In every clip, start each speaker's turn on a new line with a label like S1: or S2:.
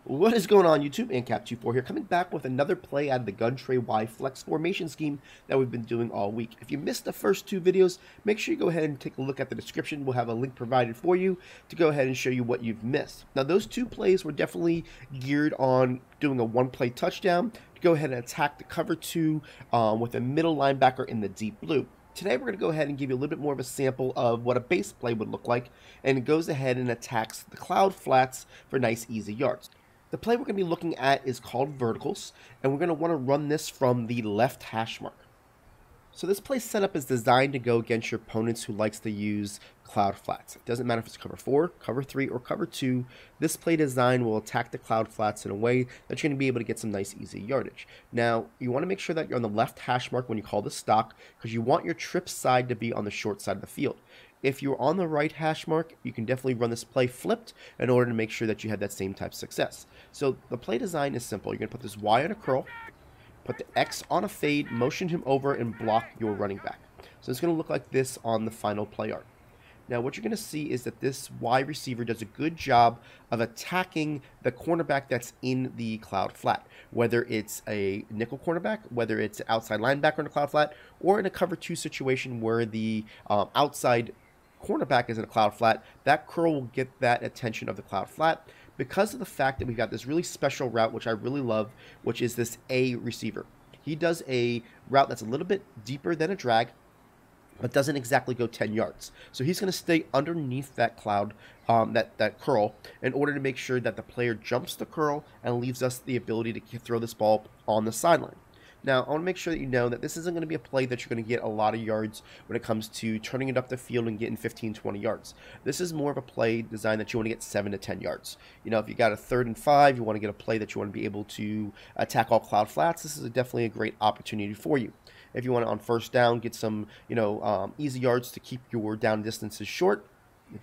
S1: What is going on, YouTube? AnCap24 here, coming back with another play out of the Gun Trey Y-Flex formation scheme that we've been doing all week. If you missed the first two videos, make sure you go ahead and take a look at the description. We'll have a link provided for you to go ahead and show you what you've missed. Now, those two plays were definitely geared on doing a one-play touchdown to go ahead and attack the cover two with a middle linebacker in the deep blue. Today, we're going to go ahead and give you a little bit more of a sample of what a base play would look like, and it goes ahead and attacks the cloud flats for nice, easy yards. The play we're going to be looking at is called verticals, and we're going to want to run this from the left hash mark. So this play setup is designed to go against your opponents who likes to use cloud flats. It doesn't matter if it's cover 4, cover 3, or cover 2. This play design will attack the cloud flats in a way that you're going to be able to get some nice, easy yardage. Now, you want to make sure that you're on the left hash mark when you call this stock, because you want your trip side to be on the short side of the field. If you're on the right hash mark, you can definitely run this play flipped in order to make sure that you have that same type of success. So the play design is simple. You're going to put this Y on a curl, put the X on a fade, motion him over, and block your running back. So it's going to look like this on the final play art. Now what you're going to see is that this Y receiver does a good job of attacking the cornerback that's in the cloud flat, whether it's a nickel cornerback, whether it's an outside linebacker in the cloud flat, or in a cover 2 situation where the outside cornerback is in a cloud flat. That curl will get that attention of the cloud flat because of the fact that we've got this really special route, which I really love, which is this A receiver. He does a route that's a little bit deeper than a drag, but doesn't exactly go 10 yards. So he's going to stay underneath that cloud, that curl, in order to make sure that the player jumps the curl and leaves us the ability to throw this ball on the sideline. Now, I want to make sure that you know that this isn't going to be a play that you're going to get a lot of yards when it comes to turning it up the field and getting 15, 20 yards. This is more of a play design that you want to get 7 to 10 yards. You know, if you got a 3rd and 5, you want to get a play that you want to be able to attack all cloud flats, this is definitely a great opportunity for you. If you want to, on first down, get some, easy yards to keep your down distances short,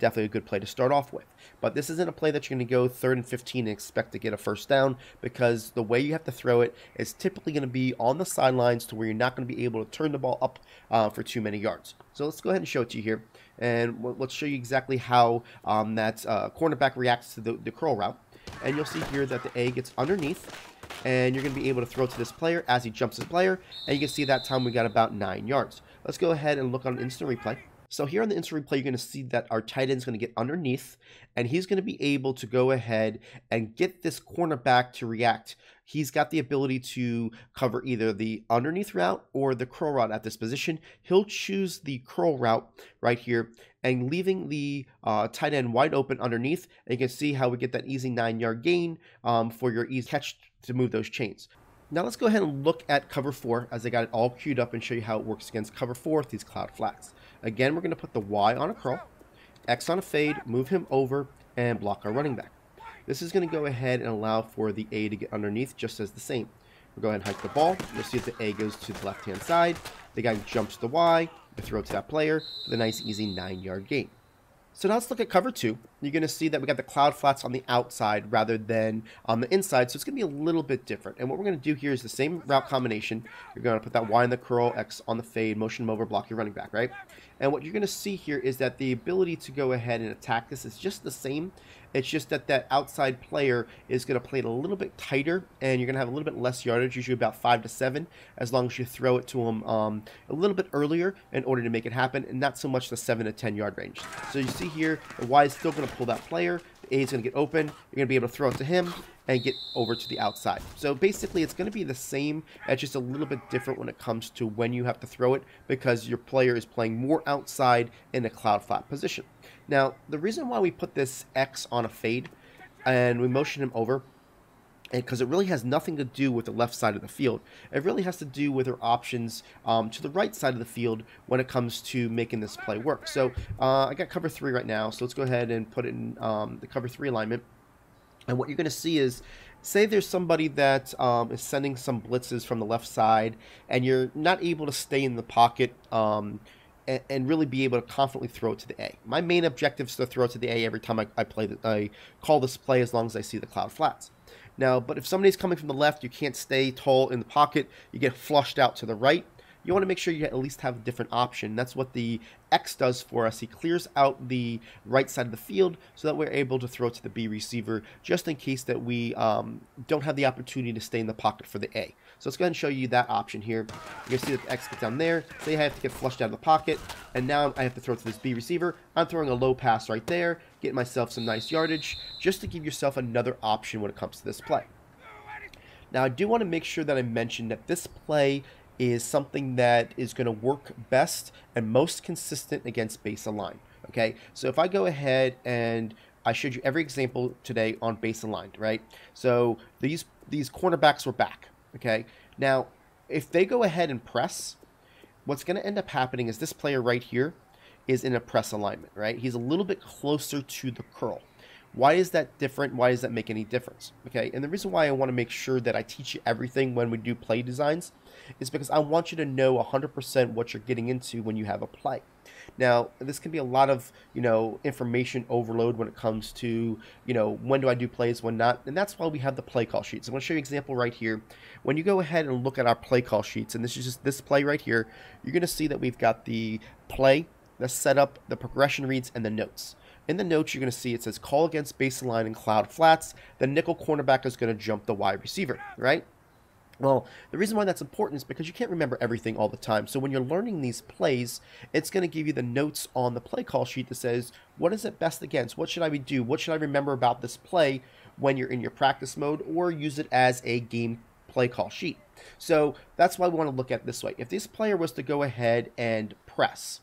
S1: definitely a good play to start off with. But this isn't a play that you're going to go 3rd and 15 and expect to get a first down, because the way you have to throw it is typically going to be on the sidelines to where you're not going to be able to turn the ball up for too many yards. So let's go ahead and show it to you here, and let's show you exactly how that cornerback reacts to the curl route. And you'll see here that the A gets underneath, and you're going to be able to throw to this player as he jumps his player, and you can see that time we got about 9 yards. Let's go ahead and look on instant replay. So here on the instant replay, you're going to see that our tight end is going to get underneath, and he's going to be able to go ahead and get this cornerback to react. He's got the ability to cover either the underneath route or the curl route at this position. He'll choose the curl route right here and leaving the tight end wide open underneath. And you can see how we get that easy 9-yard gain for your easy catch to move those chains. Now let's go ahead and look at cover 4 as I got it all queued up and show you how it works against cover 4 with these cloud flats. Again, we're going to put the Y on a curl, X on a fade, move him over, and block our running back. This is going to go ahead and allow for the A to get underneath just as the same. We'll go ahead and hike the ball. You'll see that the A goes to the left-hand side. The guy jumps the Y, the throw to that player for the nice, easy 9-yard gain. So now let's look at cover 2. You're going to see that we got the cloud flats on the outside rather than on the inside, so it's going to be a little bit different. And what we're going to do here is the same route combination. You're going to put that Y in the curl, X on the fade, motion him over, block your running back, right? And what you're going to see here is that the ability to go ahead and attack this is just the same. It's just that that outside player is going to play it a little bit tighter, and you're going to have a little bit less yardage, usually about 5 to 7, as long as you throw it to him a little bit earlier in order to make it happen, and not so much the 7 to 10 yard range. So you see here, the Y is still going to pull that player. The A is going to get open. You're going to be able to throw it to him and get over to the outside. So basically, it's going to be the same. It's just a little bit different when it comes to when you have to throw it, because your player is playing more outside in a cloud flat position. Now, the reason why we put this X on a fade and we motion him over, because it really has nothing to do with the left side of the field. It really has to do with our options to the right side of the field when it comes to making this play work. So I got cover 3 right now, so let's go ahead and put it in the cover 3 alignment. And what you're going to see is, say there's somebody that is sending some blitzes from the left side, and you're not able to stay in the pocket and really be able to confidently throw it to the A. My main objective is to throw it to the A every time I call this play, as long as I see the cloud flats. Now, but if somebody's coming from the left, you can't stay tall in the pocket. You get flushed out to the right. you want to make sure you at least have a different option. That's what the X does for us. He clears out the right side of the field so that we're able to throw to the B receiver just in case that we don't have the opportunity to stay in the pocket for the A. So let's go ahead and show you that option here. You can see that the X gets down there. Say I have to get flushed out of the pocket, and now I have to throw to this B receiver. I'm throwing a low pass right there, getting myself some nice yardage, just to give yourself another option when it comes to this play. Now, I do want to make sure that I mention that this play is something that is going to work best and most consistent against base aligned. Okay, so if I go ahead and I showed you every example today on base aligned, right? So these cornerbacks were back. Okay, now if they go ahead and press, what's going to end up happening is this player right here is in a press alignment, right? He's a little bit closer to the curl. Why is that different? Why does that make any difference? Okay, and the reason why I want to make sure that I teach you everything when we do play designs is because I want you to know 100% what you're getting into when you have a play. Now, this can be a lot of, information overload when it comes to, when do I do plays, when not, and that's why we have the play call sheets. I'm going to show you an example right here. When you go ahead and look at our play call sheets, and this is just this play right here, you're going to see that we've got the play, the setup, the progression reads, and the notes. In the notes, you're going to see it says call against baseline and cloud flats. The nickel cornerback is going to jump the wide receiver, right? Well, the reason why that's important is because you can't remember everything all the time. So when you're learning these plays, it's going to give you the notes on the play call sheet that says, what is it best against? What should I do? What should I remember about this play when you're in your practice mode, or use it as a game play call sheet? So that's why we want to look at it this way. If this player was to go ahead and press,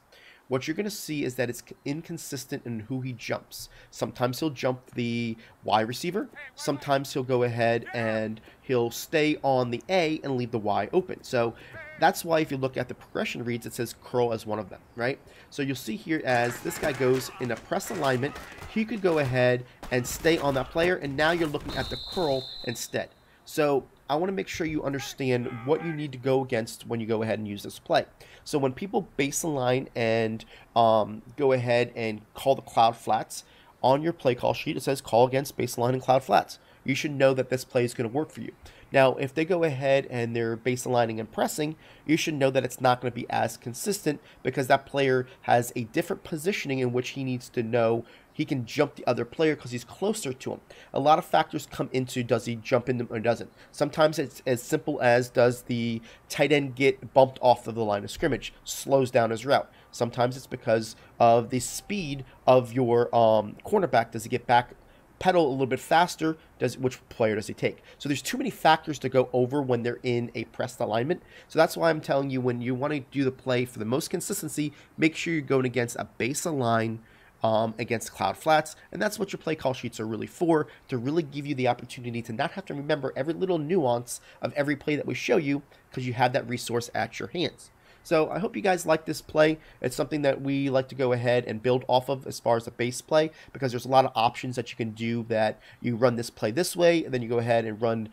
S1: what you're going to see is that it's inconsistent in who he jumps. Sometimes he'll jump the Y receiver. Sometimes he'll go ahead and he'll stay on the A and leave the Y open. So that's why if you look at the progression reads, it says curl as one of them, right? So you'll see here as this guy goes in a press alignment, he could go ahead and stay on that player, and now you're looking at the curl instead. So I want to make sure you understand what you need to go against when you go ahead and use this play. So when people base align and go ahead and call the cloud flats, on your play call sheet it says call against baseline and cloud flats. You should know that this play is going to work for you. Now, if they go ahead and they're base aligning and pressing, you should know that it's not going to be as consistent because that player has a different positioning in which he needs to know he can jump the other player because he's closer to him. A lot of factors come into does he jump in them or doesn't. Sometimes it's as simple as does the tight end get bumped off of the line of scrimmage, slows down his route. Sometimes it's because of the speed of your cornerback. Does he get back, pedal a little bit faster? Which player does he take? So there's too many factors to go over when they're in a pressed alignment. So that's why I'm telling you, when you want to do the play for the most consistency, make sure you're going against a base align against cloud flats, and that's what your play call sheets are really for, to really give you the opportunity to not have to remember every little nuance of every play that we show you, because you have that resource at your hands. So I hope you guys like this play. It's something that we like to go ahead and build off of as far as the base play, because there's a lot of options that you can do. That you run this play this way, and then you go ahead and run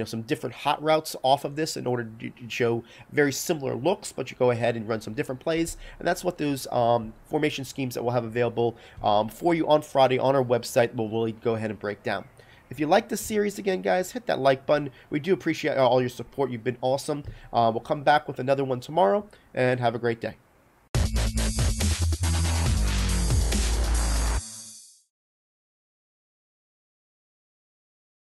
S1: some different hot routes off of this in order to show very similar looks, but you go ahead and run some different plays. And that's what those formation schemes that we'll have available for you on Friday on our website will really go ahead and break down. If you like this series, again, guys, hit that like button. We do appreciate all your support. You've been awesome. We'll come back with another one tomorrow, and have a great day.